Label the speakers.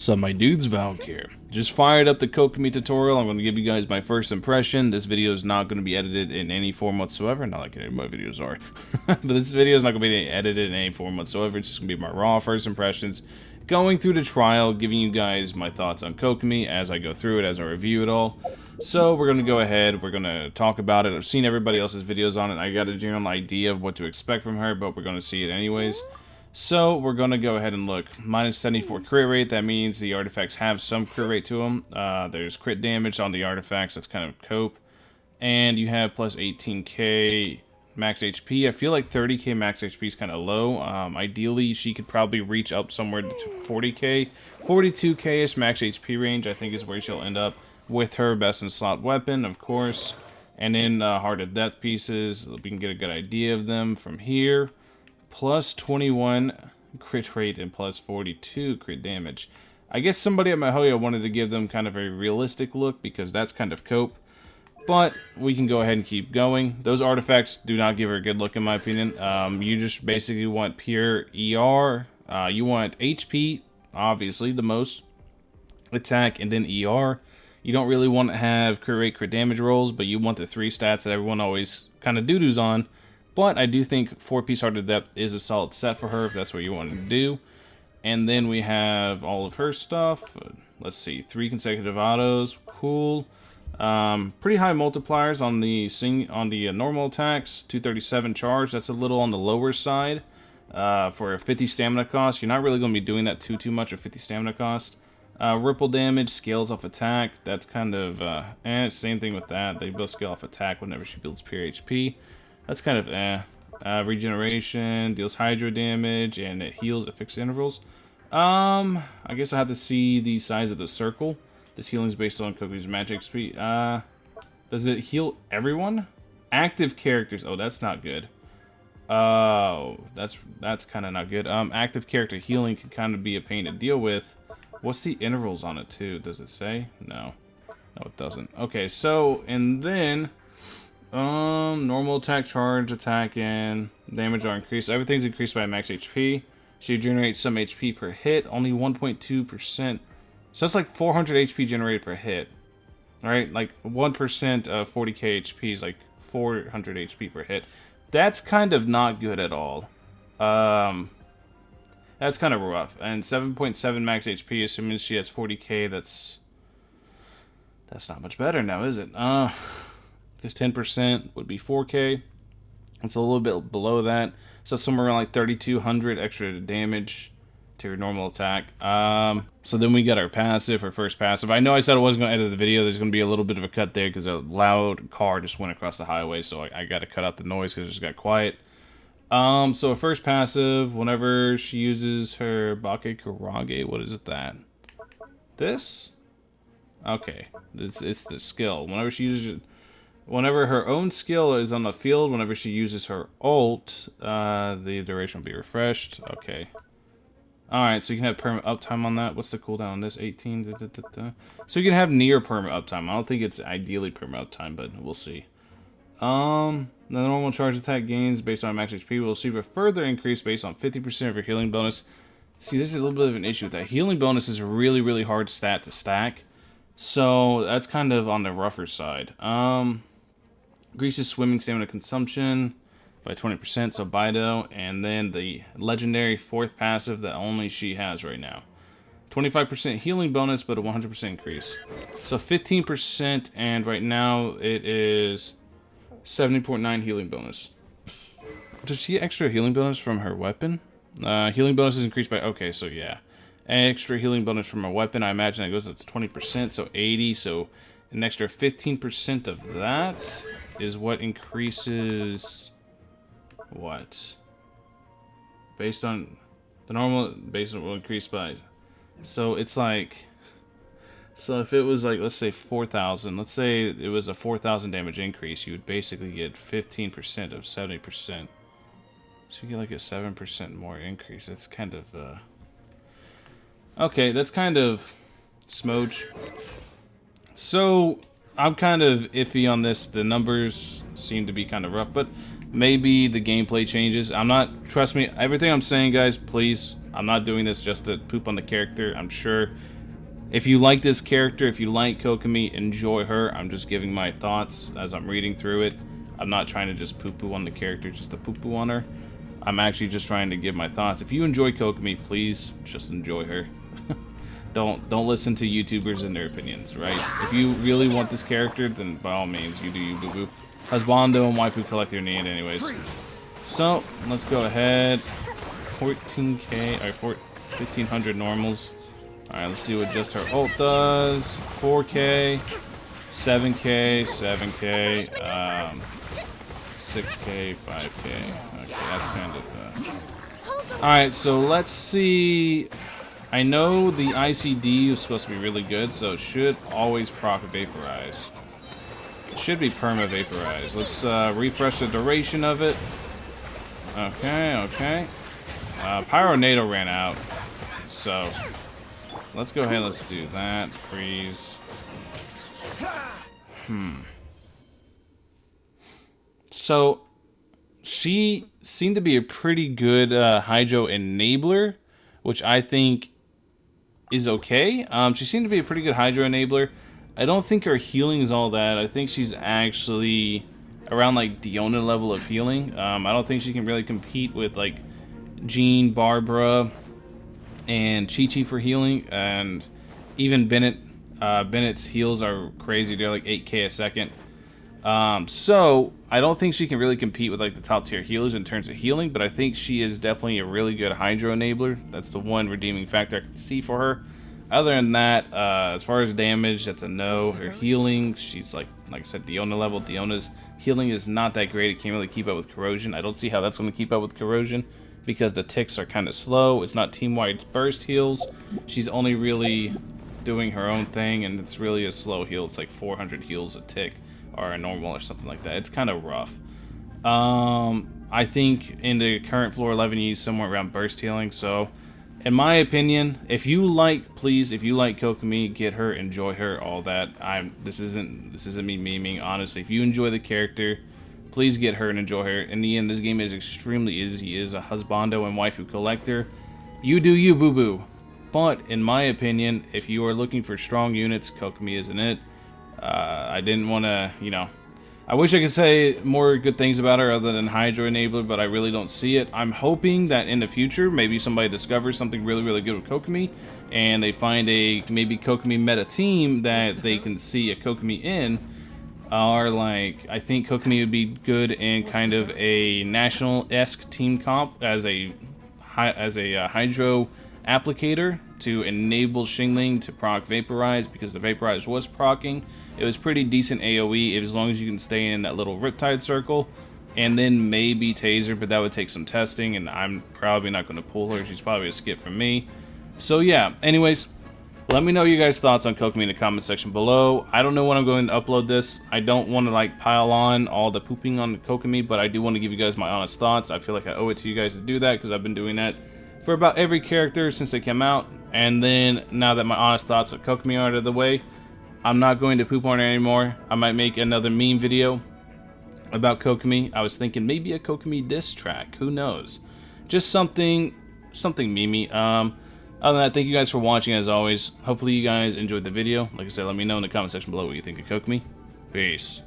Speaker 1: So my dude's Valk here. Just fired up the Kokomi tutorial. I'm going to give you guys my first impression. This video is not going to be edited in any form whatsoever. Not like any of my videos are. But this video is not going to be edited in any form whatsoever. It's just going to be my raw first impressions. Going through the trial, giving you guys my thoughts on Kokomi as I go through it, as I review it all. So we're going to go ahead. We're going to talk about it. I've seen everybody else's videos on it. I got a general idea of what to expect from her, but we're going to see it anyways. So we're going to go ahead and look. Minus 74 crit rate, that means the artifacts have some crit rate to them. There's crit damage on the artifacts, that's kind of cope. And you have plus 18k max HP. I feel like 30k max HP is kind of low. Ideally, she could probably reach up somewhere to 40k. 42k-ish max HP range, I think is where she'll end up with her best in slot weapon, of course. And in Heart of Death pieces, we can get a good idea of them from here. Plus 21 crit rate and plus 42 crit damage. I guess somebody at Mahoya wanted to give them kind of a realistic look because that's kind of cope. But we can go ahead and keep going. Those artifacts do not give her a good look in my opinion. You just basically want pure ER. You want HP, obviously, the most. Attack and then ER. You don't really want to have crit rate, crit damage rolls, but you want the 3 stats that everyone always kind of doo-doos on. But I do think 4-piece Heart of Depth is a solid set for her if that's what you want to do. And then we have all of her stuff. Let's see, 3 consecutive autos, cool. Pretty high multipliers on the normal attacks. 237 charge. That's a little on the lower side for a 50 stamina cost. You're not really going to be doing that too much at 50 stamina cost. Ripple damage scales off attack. That's kind of same thing with that. They both scale off attack whenever she builds pure HP. That's kind of regeneration, deals hydro damage, and it heals at fixed intervals. I guess I have to see the size of the circle. This healing is based on Kokomi's magic speed. Does it heal everyone? Active characters. Oh, that's not good. Oh, that's kind of not good. Active character healing can kind of be a pain to deal with. What's the intervals on it too? Does it say? No, it doesn't. Okay, so and then. Normal attack, charge, attack, and damage are increased. Everything's increased by max HP. She generates some HP per hit, only 1.2%. So that's like 400 HP generated per hit. Alright, like 1% of 40k HP is like 400 HP per hit. That's kind of not good at all. That's kind of rough. And 7.7 max HP, assuming she has 40k, that's not much better now, is it? Because 10% would be 4k. It's a little bit below that. So somewhere around like 3,200 extra damage to your normal attack. So then we got our passive, our first passive. I know I said I wasn't going to edit the video. There's going to be a little bit of a cut there because a loud car just went across the highway. So I got to cut out the noise because it just got quiet. So her first passive, whenever she uses her Bake Kurage, what is it that? This? Okay. It's the skill. Whenever she uses it. Whenever her own skill is on the field, whenever she uses her ult, the duration will be refreshed. Okay. Alright, so you can have permanent uptime on that. What's the cooldown on this? 18? Da, da, da, da. So you can have near permanent uptime. I don't think it's ideally permanent uptime, but we'll see. The normal charge attack gains based on max HP will receive a further increase based on 50% of your healing bonus. See, this is a little bit of an issue with that. Healing bonus is a really, really hard stat to stack. So that's kind of on the rougher side. Increases swimming stamina consumption by 20%, so Bido, and then the legendary 4th passive that only she has right now. 25% healing bonus, but a 100% increase. So 15%, and right now it is 70.9 healing bonus. Does she get extra healing bonus from her weapon? Healing bonus is increased by, okay, so yeah. Extra healing bonus from her weapon, I imagine it goes up to 20%, so 80, so an extra 15% of that is what increases what? Based on the normal base will increase by. So it's like, so if it was like, let's say 4,000, let's say it was a 4,000 damage increase, you would basically get 15% of 70%. So you get like a 7% more increase. That's kind of, okay, that's kind of smooch. So I'm kind of iffy on this. The numbers seem to be kind of rough, but maybe the gameplay changes. I'm not, trust me, everything I'm saying, guys, please I'm not doing this just to poop on the character. I'm sure if you like this character, if you like Kokomi, enjoy her. I'm just giving my thoughts as I'm reading through it. I'm not trying to just poo-poo on the character just to poo-poo on her. I'm actually just trying to give my thoughts. If you enjoy Kokomi, please just enjoy her. Don't listen to YouTubers and their opinions, right? If you really want this character, then by all means, you do you, boo-boo. Husbando and waifu collector need anyways. So, let's go ahead. 14k, or 1500 normals. Alright, let's see what just her ult does. 4k, 7k, 7k, 6k, 5k. Okay, that's kind of... Alright, so let's see... I know the ICD is supposed to be really good, so it should always proc Vaporize. It should be perma Vaporize. Let's refresh the duration of it. Okay, okay. Pyronado ran out, so let's go ahead and let's do that. Freeze. So she seemed to be a pretty good Hydro enabler, which I think is okay. She seemed to be a pretty good Hydro enabler. I don't think her healing is all that. I think she's actually around like Diona level of healing. I don't think she can really compete with like Jean, Barbara, and Chi-Chi for healing, and even Bennett. Bennett's heals are crazy. They're like 8k a second. So I don't think she can really compete with like the top tier healers in terms of healing, but I think she is definitely a really good Hydro enabler. That's the one redeeming factor I can see for her. Other than that, as far as damage, that's a no. Her healing, she's like I said, Diona level. Diona's healing is not that great. It can't really keep up with corrosion. I don't see how that's going to keep up with corrosion because the ticks are kind of slow. It's not team-wide burst heals. She's only really doing her own thing, and it's really a slow heal. It's like 400 heals a tick, or a normal or something like that. It's kind of rough. I think in the current floor 11 you need somewhere around burst healing. So in my opinion, if you like Kokomi, get her, enjoy her, all that. This isn't me memeing. Honestly, if you enjoy the character, please get her and enjoy her. In the end, this game is extremely easy. It is a husbando and waifu collector. You do you, boo boo. But in my opinion, if you are looking for strong units, Kokomi isn't it. I didn't want to, I wish I could say more good things about her other than Hydro Enabler, but I really don't see it. I'm hoping that in the future, maybe somebody discovers something really, really good with Kokomi, and they find a maybe Kokomi meta team that they can see a Kokomi in, or like, I think Kokomi would be good in kind of a national-esque team comp as a Hydro applicator to enable Shingling to proc Vaporize, because the Vaporize was procking. It was pretty decent AoE as long as you can stay in that little Riptide circle, and then maybe Taser, but that would take some testing, and I'm probably not going to pull her. She's probably a skip from me. So yeah, anyways, let me know your guys' thoughts on Kokomi in the comment section below. I don't know when I'm going to upload this. I don't want to like pile on all the pooping on Kokomi, but I do want to give you guys my honest thoughts. I feel like I owe it to you guys to do that, because I've been doing that for about every character since they came out. And then now that my honest thoughts of Kokomi are out of the way, I'm not going to poop on her anymore. I might make another meme video about Kokomi. I was thinking maybe a Kokomi diss track. Who knows? Just something memey. Other than that, thank you guys for watching as always. Hopefully you guys enjoyed the video. Like I said, let me know in the comment section below what you think of Kokomi. Peace.